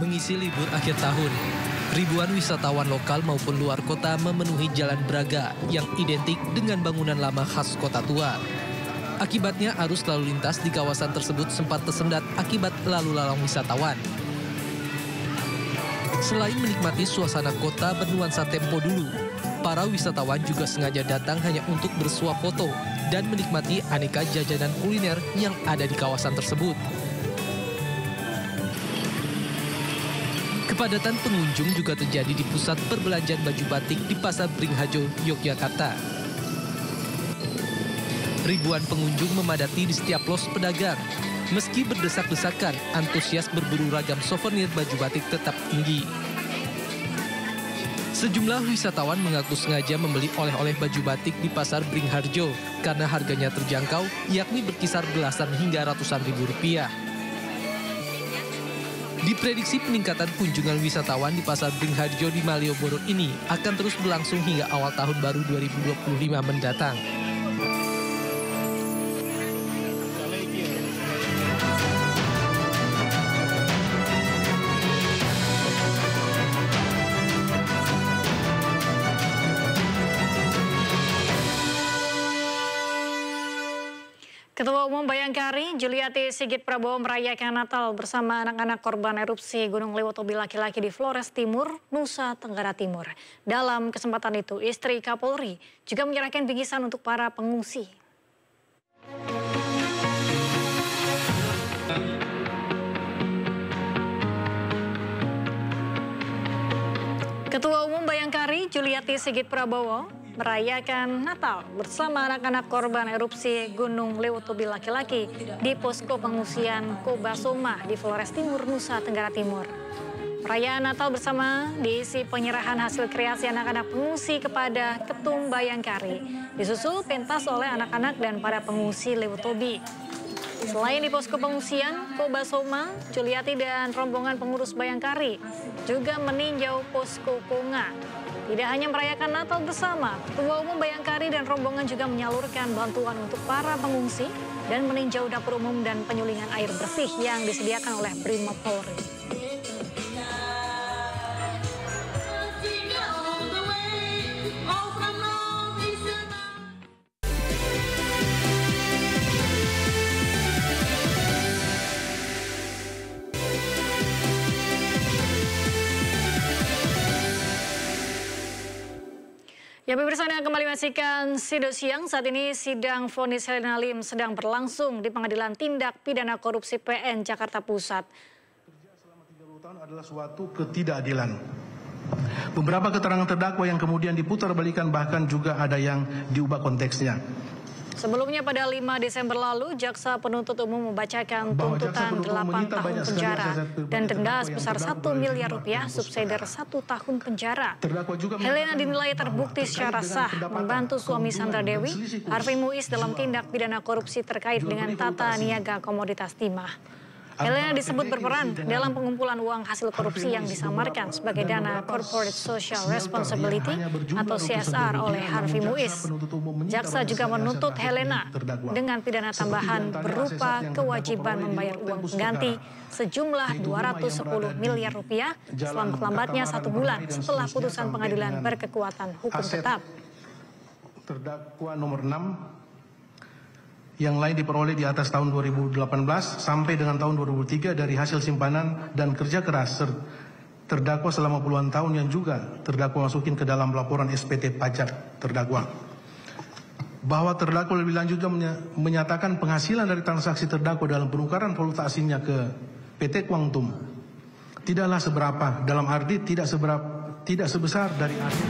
Mengisi libur akhir tahun, ribuan wisatawan lokal maupun luar kota memenuhi Jalan Braga yang identik dengan bangunan lama khas kota tua. Akibatnya arus lalu lintas di kawasan tersebut sempat tersendat akibat lalu lalang wisatawan. Selain menikmati suasana kota bernuansa tempo dulu, para wisatawan juga sengaja datang hanya untuk bersuap foto dan menikmati aneka jajanan kuliner yang ada di kawasan tersebut. Kepadatan pengunjung juga terjadi di pusat perbelanjaan baju batik di Pasar Beringharjo, Yogyakarta. Ribuan pengunjung memadati di setiap los pedagang. Meski berdesak-desakan, antusias berburu ragam souvenir baju batik tetap tinggi. Sejumlah wisatawan mengaku sengaja membeli oleh-oleh baju batik di Pasar Beringharjo karena harganya terjangkau, yakni berkisar belasan hingga ratusan ribu rupiah. Diprediksi peningkatan kunjungan wisatawan di Pasar Beringharjo di Malioboro ini akan terus berlangsung hingga awal tahun baru 2025 mendatang. Ketua Umum Bayangkari, Juliati Sigit Prabowo merayakan Natal bersama anak-anak korban erupsi Gunung Lewotobi laki-laki di Flores Timur, Nusa Tenggara Timur. Dalam kesempatan itu, istri Kapolri juga menyerahkan bingkisan untuk para pengungsi. Ketua Umum Bayangkari, Juliati Sigit Prabowo merayakan Natal bersama anak-anak korban erupsi Gunung Lewotobi laki-laki di posko pengungsian Kobasoma di Flores Timur, Nusa Tenggara Timur. Perayaan Natal bersama diisi penyerahan hasil kreasi anak-anak pengungsi kepada Ketum Bayangkari, disusul pentas oleh anak-anak dan para pengungsi Lewotobi. Selain di posko pengungsian Kobasoma, Juliati dan rombongan pengurus Bayangkari juga meninjau posko Konga. Tidak hanya merayakan Natal bersama, Ketua Umum Bayangkari dan rombongan juga menyalurkan bantuan untuk para pengungsi dan meninjau dapur umum dan penyulingan air bersih yang disediakan oleh Brimob Polri. Ya, pemirsa, Anda kembali menyaksikan Sido Siang. Saat ini sidang vonis Helena Lim sedang berlangsung di Pengadilan Tindak Pidana Korupsi PN Jakarta Pusat. Kerja selama 30 tahun adalah suatu ketidakadilan. Beberapa keterangan terdakwa yang kemudian diputar-balikan, bahkan juga ada yang diubah konteksnya. Sebelumnya pada 5 Desember lalu, Jaksa Penuntut Umum membacakan tuntutan 8 tahun penjara dan denda sebesar 1 miliar rupiah, subsidi 1 tahun penjara. Helena dinilai terbukti secara sah membantu suami Sandra Dewi, Harvey Muiz, dalam tindak pidana korupsi terkait dengan tata niaga komoditas timah. Helena disebut berperan dalam pengumpulan uang hasil korupsi yang disamarkan sebagai dana Corporate Social Responsibility atau CSR oleh Harvey Muiz. Jaksa juga menuntut Helena dengan pidana tambahan berupa kewajiban membayar uang pengganti sejumlah 210 miliar rupiah selambat-lambatnya 1 bulan setelah putusan pengadilan berkekuatan hukum tetap. Terdakwa nomor 6 yang lain diperoleh di atas tahun 2018 sampai dengan tahun 2003 dari hasil simpanan dan kerja keras terdakwa selama puluhan tahun yang juga terdakwa masukin ke dalam laporan SPT pajak terdakwa. Bahwa terdakwa lebih lanjut juga menyatakan penghasilan dari transaksi terdakwa dalam penukaran valuta asingnya ke PT Kuangtum tidaklah seberapa, dalam arti tidak sebesar dari hasil.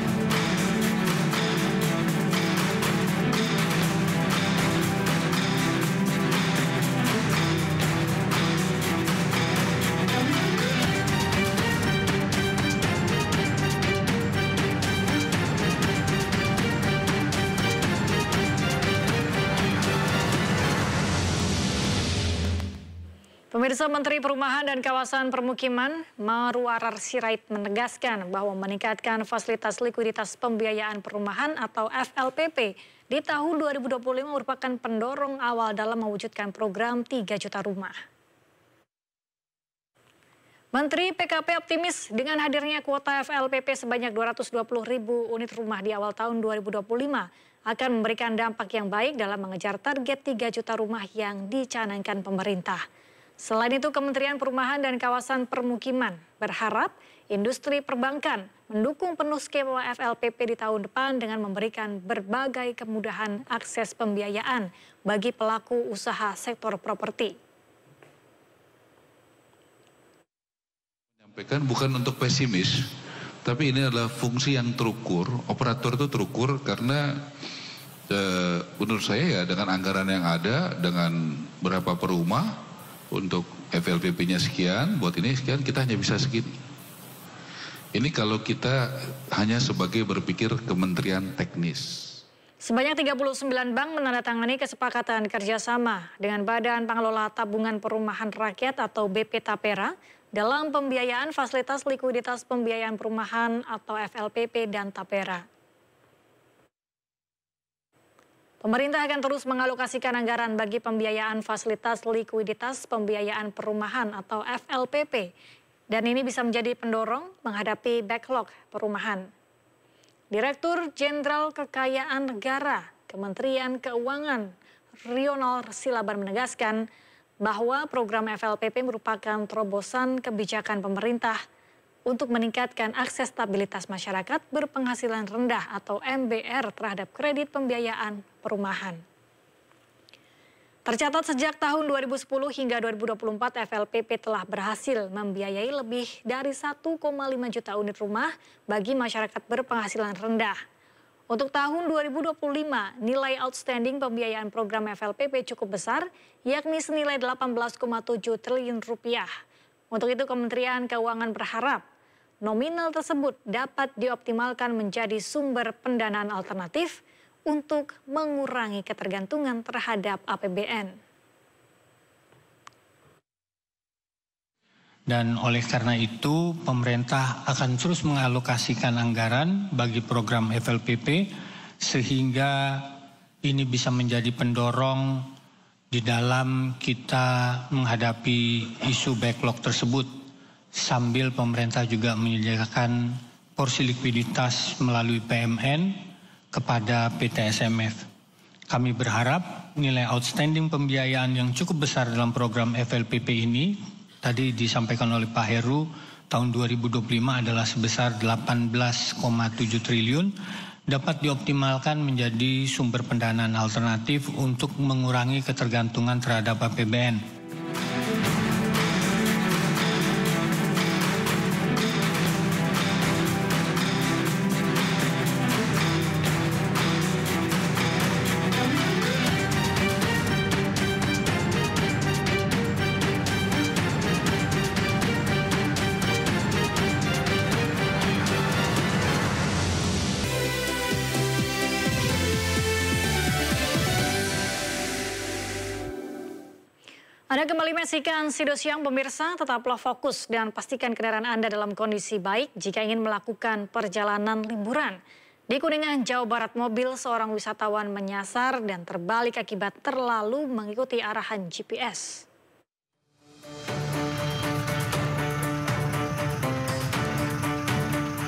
Pemirsa, Menteri Perumahan dan Kawasan Permukiman Marwarar Sirait menegaskan bahwa meningkatkan fasilitas likuiditas pembiayaan perumahan atau FLPP di tahun 2025 merupakan pendorong awal dalam mewujudkan program 3 juta rumah. Menteri PKP optimis dengan hadirnya kuota FLPP sebanyak 220.000 unit rumah di awal tahun 2025 akan memberikan dampak yang baik dalam mengejar target 3 juta rumah yang dicanangkan pemerintah. Selain itu, Kementerian Perumahan dan Kawasan Permukiman berharap industri perbankan mendukung penuh skema FLPP di tahun depan dengan memberikan berbagai kemudahan akses pembiayaan bagi pelaku usaha sektor properti. Menyampaikan bukan untuk pesimis, tapi ini adalah fungsi yang terukur. Operator itu terukur karena menurut saya ya dengan anggaran yang ada, dengan berapa per rumah, untuk FLPP-nya sekian, buat ini sekian, kita hanya bisa segini. Ini kalau kita hanya sebagai berpikir kementerian teknis. Sebanyak 39 bank menandatangani kesepakatan kerjasama dengan Badan Pengelola Tabungan Perumahan Rakyat atau BP Tapera dalam pembiayaan fasilitas likuiditas pembiayaan perumahan atau FLPP dan Tapera. Pemerintah akan terus mengalokasikan anggaran bagi pembiayaan fasilitas likuiditas pembiayaan perumahan atau FLPP. Dan ini bisa menjadi pendorong menghadapi backlog perumahan. Direktur Jenderal Kekayaan Negara Kementerian Keuangan Rional Silaban menegaskan bahwa program FLPP merupakan terobosan kebijakan pemerintah untuk meningkatkan akses stabilitas masyarakat berpenghasilan rendah atau MBR terhadap kredit pembiayaan perumahan. Tercatat sejak tahun 2010 hingga 2024 FLPP telah berhasil membiayai lebih dari 1,5 juta unit rumah bagi masyarakat berpenghasilan rendah. Untuk tahun 2025, nilai outstanding pembiayaan program FLPP cukup besar, yakni senilai 18,7 triliun rupiah. Untuk itu Kementerian Keuangan berharap nominal tersebut dapat dioptimalkan menjadi sumber pendanaan alternatif untuk mengurangi ketergantungan terhadap APBN. Dan oleh karena itu, pemerintah akan terus mengalokasikan anggaran bagi program FLPP sehingga ini bisa menjadi pendorong di dalam kita menghadapi isu backlog tersebut. Sambil pemerintah juga menyediakan porsi likuiditas melalui PMN kepada PT SMF. Kami berharap nilai outstanding pembiayaan yang cukup besar dalam program FLPP ini, tadi disampaikan oleh Pak Heru, tahun 2025 adalah sebesar 18,7 triliun dapat dioptimalkan menjadi sumber pendanaan alternatif untuk mengurangi ketergantungan terhadap APBN. Anda kembali menyaksikan Sido Siang pemirsa, tetaplah fokus dan pastikan kendaraan Anda dalam kondisi baik jika ingin melakukan perjalanan liburan. Di Kuningan, Jawa Barat, mobil seorang wisatawan menyasar dan terbalik akibat terlalu mengikuti arahan GPS.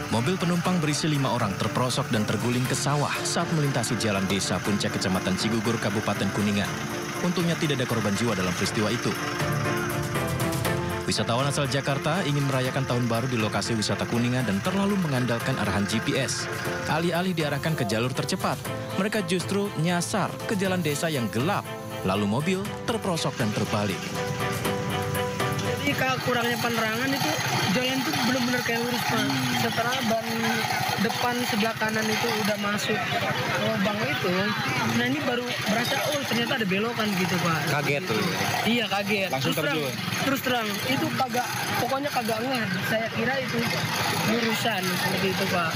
Mobil penumpang berisi 5 orang terperosok dan terguling ke sawah saat melintasi jalan desa Puncak Kecamatan Cigugur, Kabupaten Kuningan. Untungnya tidak ada korban jiwa dalam peristiwa itu. Wisatawan asal Jakarta ingin merayakan tahun baru di lokasi wisata Kuningan dan terlalu mengandalkan arahan GPS. Alih-alih diarahkan ke jalur tercepat, mereka justru nyasar ke jalan desa yang gelap. Lalu mobil terperosok dan terbalik. Jadi kurangnya penerangan itu jalan itu benar-benar kayak lurus, Pak. Setelah ban depan sebelah kanan itu udah masuk lubang itu, nah ini baru berasa ternyata ada belokan gitu, Pak. Kaget tuh. Iya, kaget. Langsung terjun. Terus terang itu pokoknya kagak ngeh. Saya kira itu lurusan seperti itu, Pak.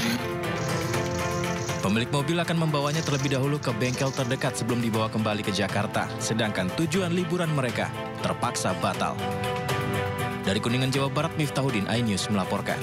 Pemilik mobil akan membawanya terlebih dahulu ke bengkel terdekat sebelum dibawa kembali ke Jakarta. Sedangkan tujuan liburan mereka terpaksa batal. Dari Kuningan, Jawa Barat, Miftahudin, iNews melaporkan.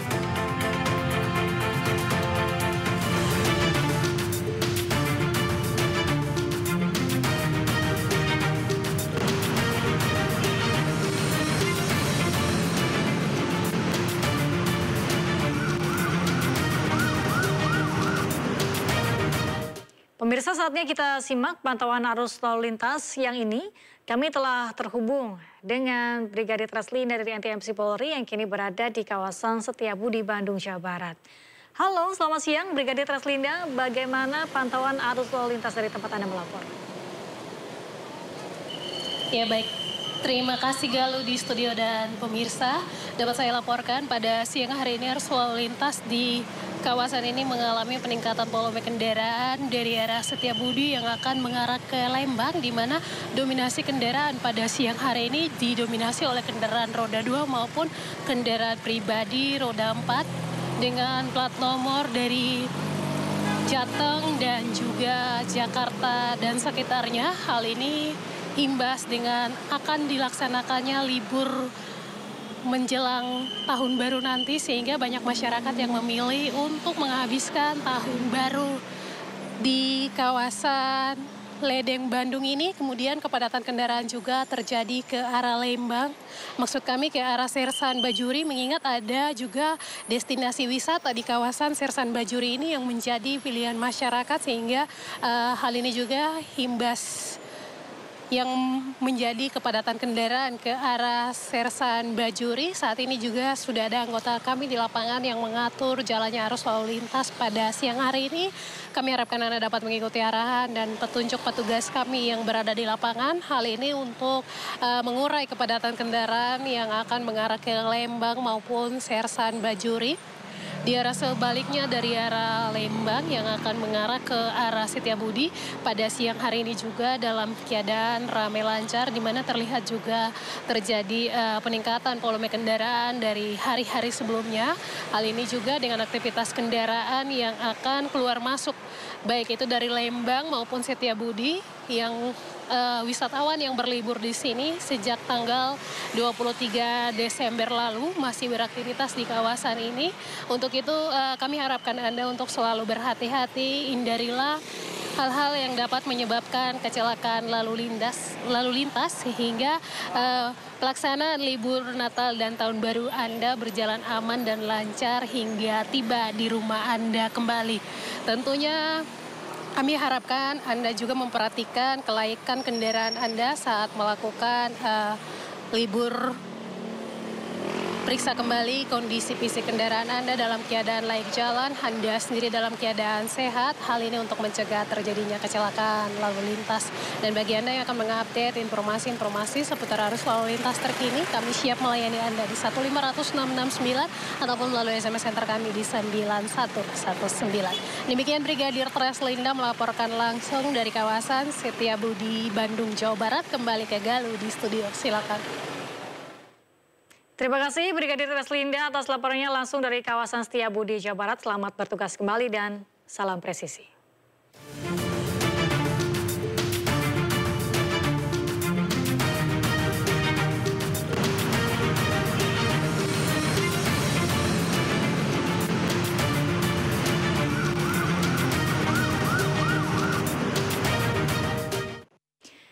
Pemirsa, saatnya kita simak pantauan arus lalu lintas yang ini. Kami telah terhubung dengan Brigadir Treslinda dari NTMC Polri yang kini berada di kawasan Setiabudi, Bandung, Jawa Barat. Halo, selamat siang Brigadir Treslinda. Bagaimana pantauan arus lalu lintas dari tempat Anda melapor? Ya baik, terima kasih Galuh di studio dan pemirsa. Dapat saya laporkan pada siang hari ini arus lalu lintas di kawasan ini mengalami peningkatan volume kendaraan dari arah Setiabudi yang akan mengarah ke Lembang, di mana dominasi kendaraan pada siang hari ini didominasi oleh kendaraan roda 2 maupun kendaraan pribadi roda 4 dengan plat nomor dari Jateng dan juga Jakarta dan sekitarnya. Hal ini imbas dengan akan dilaksanakannya libur menjelang tahun baru nanti, sehingga banyak masyarakat yang memilih untuk menghabiskan tahun baru di kawasan Ledeng, Bandung ini. Kemudian kepadatan kendaraan juga terjadi ke arah Lembang. Maksud kami ke arah Sersan Bajuri, mengingat ada juga destinasi wisata di kawasan Sersan Bajuri ini yang menjadi pilihan masyarakat, sehingga hal ini juga imbas yang menjadi kepadatan kendaraan ke arah Sersan Bajuri. Saat ini juga sudah ada anggota kami di lapangan yang mengatur jalannya arus lalu lintas pada siang hari ini. Kami harapkan Anda dapat mengikuti arahan dan petunjuk petugas kami yang berada di lapangan. Hal ini untuk mengurai kepadatan kendaraan yang akan mengarah ke Lembang maupun Sersan Bajuri. Di arah sebaliknya dari arah Lembang yang akan mengarah ke arah Setiabudi pada siang hari ini juga dalam keadaan ramai lancar, di mana terlihat juga terjadi peningkatan volume kendaraan dari hari-hari sebelumnya. Hal ini juga dengan aktivitas kendaraan yang akan keluar masuk, baik itu dari Lembang maupun Setiabudi, yang wisatawan yang berlibur di sini sejak tanggal 23 Desember lalu masih beraktivitas di kawasan ini. Untuk itu kami harapkan Anda untuk selalu berhati-hati, hindarilah hal-hal yang dapat menyebabkan kecelakaan lalu lintas sehingga pelaksanaan libur Natal dan Tahun Baru Anda berjalan aman dan lancar hingga tiba di rumah Anda kembali. Tentunya kami harapkan Anda juga memperhatikan kelaikan kendaraan Anda saat melakukan libur periksa kembali kondisi fisik kendaraan Anda dalam keadaan layak jalan, Anda sendiri dalam keadaan sehat. Hal ini untuk mencegah terjadinya kecelakaan lalu lintas. Dan bagi Anda yang akan mengupdate informasi-informasi seputar arus lalu lintas terkini, kami siap melayani Anda di 1500669 ataupun melalui SMS center kami di 9119. Demikian Brigadir Treslinda melaporkan langsung dari kawasan Setiabudi, Bandung, Jawa Barat. Kembali ke Galuh di studio, silakan. Terima kasih Brigadir Treslinda atas laporannya langsung dari kawasan Setiabudi, Jawa Barat. Selamat bertugas kembali dan salam presisi.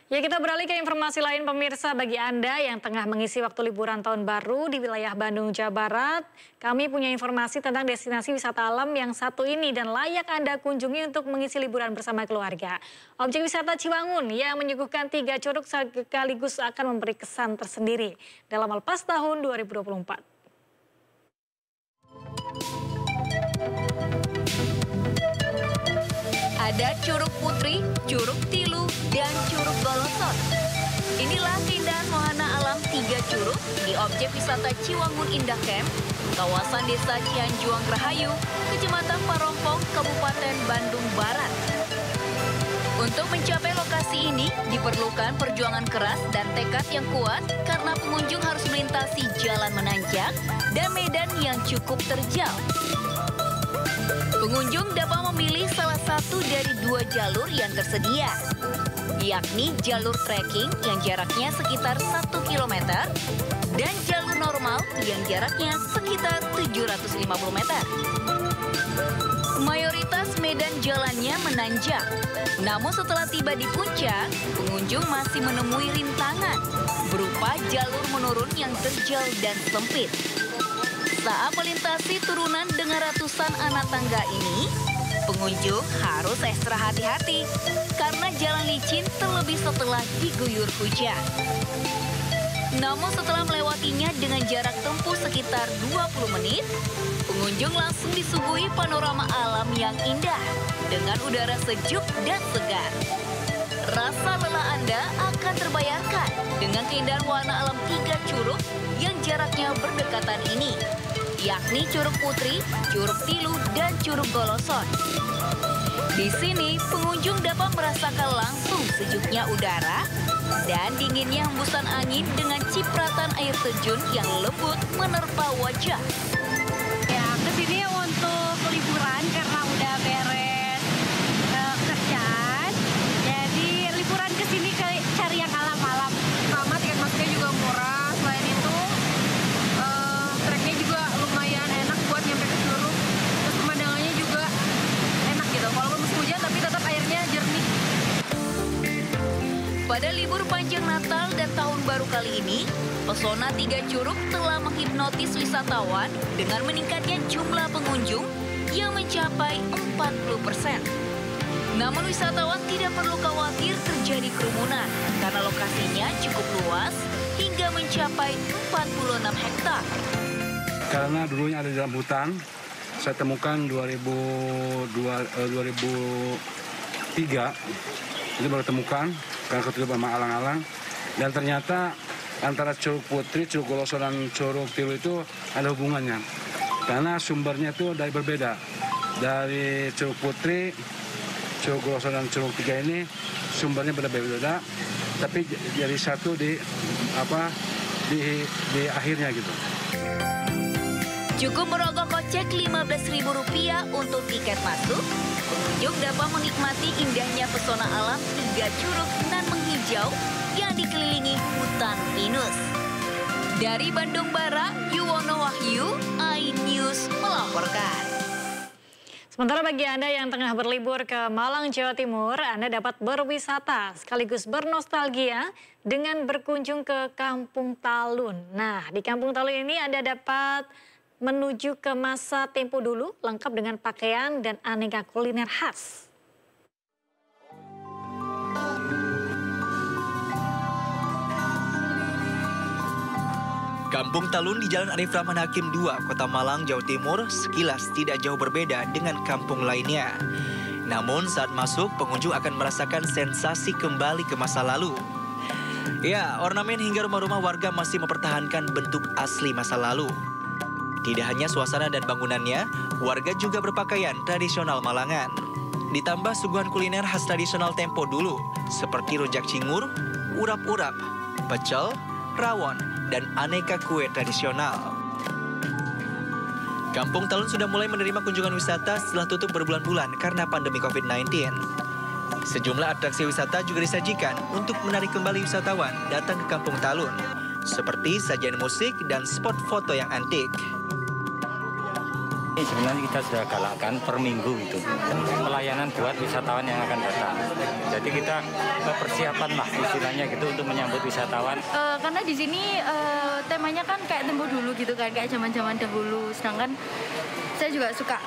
Ya, kita beralih ke informasi lain pemirsa. Bagi Anda yang tengah mengisi waktu liburan tahun baru di wilayah Bandung, Jawa Barat, kami punya informasi tentang destinasi wisata alam yang satu ini dan layak Anda kunjungi untuk mengisi liburan bersama keluarga. Objek wisata Ciwangun yang menyuguhkan 3 curug sekaligus akan memberi kesan tersendiri dalam melepas tahun 2024. Ada Curug Putri, Curug Tilu, dan Curug Golosot. Inilah keindahan wahana alam 3 curug di objek wisata Ciwangun Indah Camp, kawasan desa Cianjuang Rahayu, Kecamatan Parompong, Kabupaten Bandung Barat. Untuk mencapai lokasi ini diperlukan perjuangan keras dan tekad yang kuat karena pengunjung harus melintasi jalan menanjak dan medan yang cukup terjal. Pengunjung dapat memilih salah satu dari 2 jalur yang tersedia, yakni jalur trekking yang jaraknya sekitar 1 km dan jalur normal yang jaraknya sekitar 750 meter. Mayoritas medan jalannya menanjak, namun setelah tiba di puncak, pengunjung masih menemui rintangan berupa jalur menurun yang terjal dan sempit. Saat melintasi turunan dengan ratusan anak tangga ini, pengunjung harus ekstra hati-hati karena jalan licin terlebih setelah diguyur hujan. Namun setelah melewatinya dengan jarak tempuh sekitar 20 menit, pengunjung langsung disuguhi panorama alam yang indah dengan udara sejuk dan segar. Rasa lelah Anda akan terbayarkan dengan keindahan warna alam 3 curug yang jaraknya berdekatan ini, yakni Curug Putri, Curug Tilu, dan Curug Golosot. Di sini, pengunjung dapat merasakan langsung sejuknya udara dan dinginnya hembusan angin dengan cipratan air terjun yang lembut menerpa wajah. Ya, kesini untuk liburan karena udah beres kerjaan. Jadi liburan kesini cari yang alam-alam. Sama tiket masuknya juga murah. Selain itu, treknya juga lumayan enak buat nyampe ke Curug. Terus pemandangannya juga enak gitu. Walaupun musim hujan tapi tetap airnya jernih. Pada libur panjang Natal dan Tahun Baru kali ini, pesona 3 curug telah menghipnotis wisatawan dengan meningkatnya jumlah pengunjung yang mencapai 40%. Namun wisatawan tidak perlu khawatir terjadi kerumunan karena lokasinya cukup luas hingga mencapai 46 hektar. Karena dulunya ada di dalam hutan, saya temukan 2003 itu baru temukan karena ketutup sama alang-alang, dan ternyata antara Curug Putri, Curug Golosot, dan Curug Tilu itu ada hubungannya karena sumbernya itu berbeda. Dari Curug Putri, Curug Golosot, dan Curug Tiga ini sumbernya berbeda-beda, tapi jadi satu di akhirnya gitu. Cukup merogoh kocek Rp15.000 untuk tiket masuk, pengunjung dapat menikmati indahnya pesona alam 3 curug nan menghijau yang dikelilingi hutan pinus. Dari Bandung Barat, Yuwono Wahyu, iNews melaporkan. Sementara bagi Anda yang tengah berlibur ke Malang, Jawa Timur, Anda dapat berwisata sekaligus bernostalgia dengan berkunjung ke Kampung Talun. Nah, di Kampung Talun ini Anda dapat menuju ke masa tempo dulu, lengkap dengan pakaian dan aneka kuliner khas. Kampung Talun di Jalan Arif Rahman Hakim 2, Kota Malang, Jawa Timur, sekilas tidak jauh berbeda dengan kampung lainnya. Namun saat masuk, pengunjung akan merasakan sensasi kembali ke masa lalu. Ya, ornamen hingga rumah-rumah warga masih mempertahankan bentuk asli masa lalu. Tidak hanya suasana dan bangunannya, warga juga berpakaian tradisional Malangan. Ditambah suguhan kuliner khas tradisional tempo dulu, seperti rujak cingur, urap-urap, pecel, rawon, dan aneka kue tradisional. Kampung Talun sudah mulai menerima kunjungan wisata setelah tutup berbulan-bulan karena pandemi COVID-19. Sejumlah atraksi wisata juga disajikan untuk menarik kembali wisatawan datang ke Kampung Talun, seperti sajian musik dan spot foto yang antik. Sebenarnya kita sudah galakkan per minggu itu pelayanan buat wisatawan yang akan datang. Jadi kita persiapan lah istilahnya gitu untuk menyambut wisatawan. Karena di sini temanya kan kayak tempo dulu gitu kan, kayak zaman-zaman dahulu. Sedangkan saya juga suka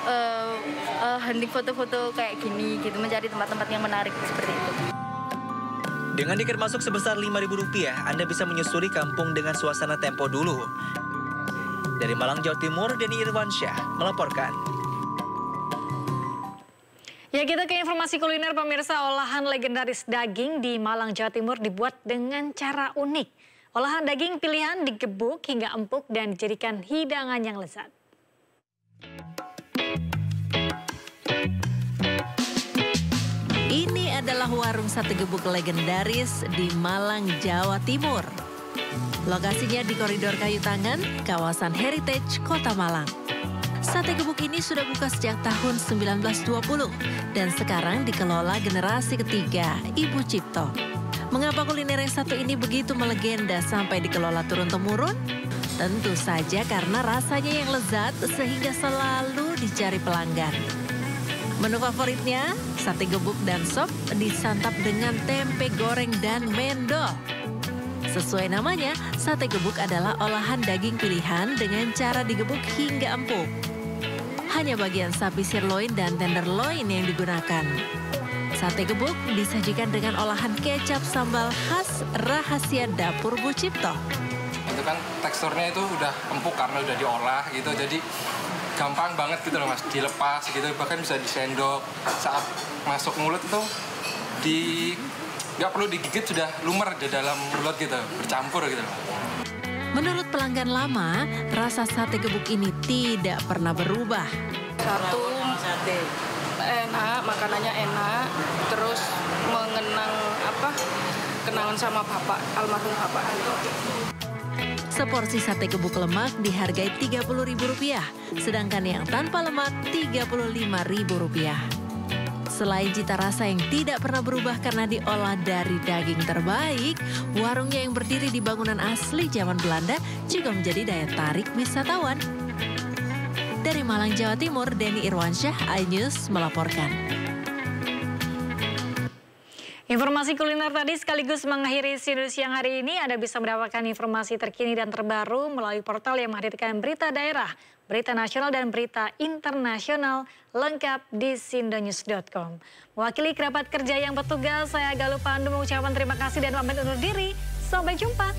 hunting foto-foto kayak gini gitu, mencari tempat-tempat yang menarik seperti itu. Dengan tiket masuk sebesar Rp5.000, Anda bisa menyusuri kampung dengan suasana tempo dulu. Dari Malang, Jawa Timur, Denny Irwansyah melaporkan. Ya, kita ke informasi kuliner pemirsa. Olahan legendaris daging di Malang, Jawa Timur dibuat dengan cara unik. Olahan daging pilihan digebuk hingga empuk dan dijadikan hidangan yang lezat. Ini adalah warung sate gebuk legendaris di Malang, Jawa Timur. Lokasinya di Koridor Kayu Tangan, kawasan Heritage, Kota Malang. Sate gebuk ini sudah buka sejak tahun 1920 dan sekarang dikelola generasi ketiga, Ibu Cipto. Mengapa kuliner yang satu ini begitu melegenda sampai dikelola turun-temurun? Tentu saja karena rasanya yang lezat sehingga selalu dicari pelanggan. Menu favoritnya, sate gebuk dan sop disantap dengan tempe goreng dan mendol. Sesuai namanya, sate gebuk adalah olahan daging pilihan dengan cara digebuk hingga empuk. Hanya bagian sapi sirloin dan tenderloin yang digunakan. Sate gebuk disajikan dengan olahan kecap sambal khas rahasia dapur Bu Cipto. Itu kan teksturnya itu udah empuk karena udah diolah gitu, jadi gampang banget gitu loh Mas, dilepas gitu, bahkan bisa disendok. Saat masuk mulut itu nggak perlu digigit, sudah lumer di dalam mulut gitu, bercampur gitu. Menurut pelanggan lama, rasa sate gebuk ini tidak pernah berubah. Satu, enak, makanannya enak, terus mengenang kenangan sama bapak, almarhum bapak. Seporsi sate gebuk lemak dihargai Rp30.000, sedangkan yang tanpa lemak Rp35.000. Selain cita rasa yang tidak pernah berubah karena diolah dari daging terbaik, warungnya yang berdiri di bangunan asli zaman Belanda juga menjadi daya tarik wisatawan. Dari Malang, Jawa Timur, Denny Irwansyah, iNews melaporkan. Informasi kuliner tadi sekaligus mengakhiri Sinus siang hari ini. Anda bisa mendapatkan informasi terkini dan terbaru melalui portal yang menghadirkan berita daerah, berita nasional dan berita internasional lengkap di sindonews.com. Mewakili kerabat kerja yang bertugas, saya Galuh Pandu mengucapkan terima kasih dan pamit undur diri. Sampai jumpa.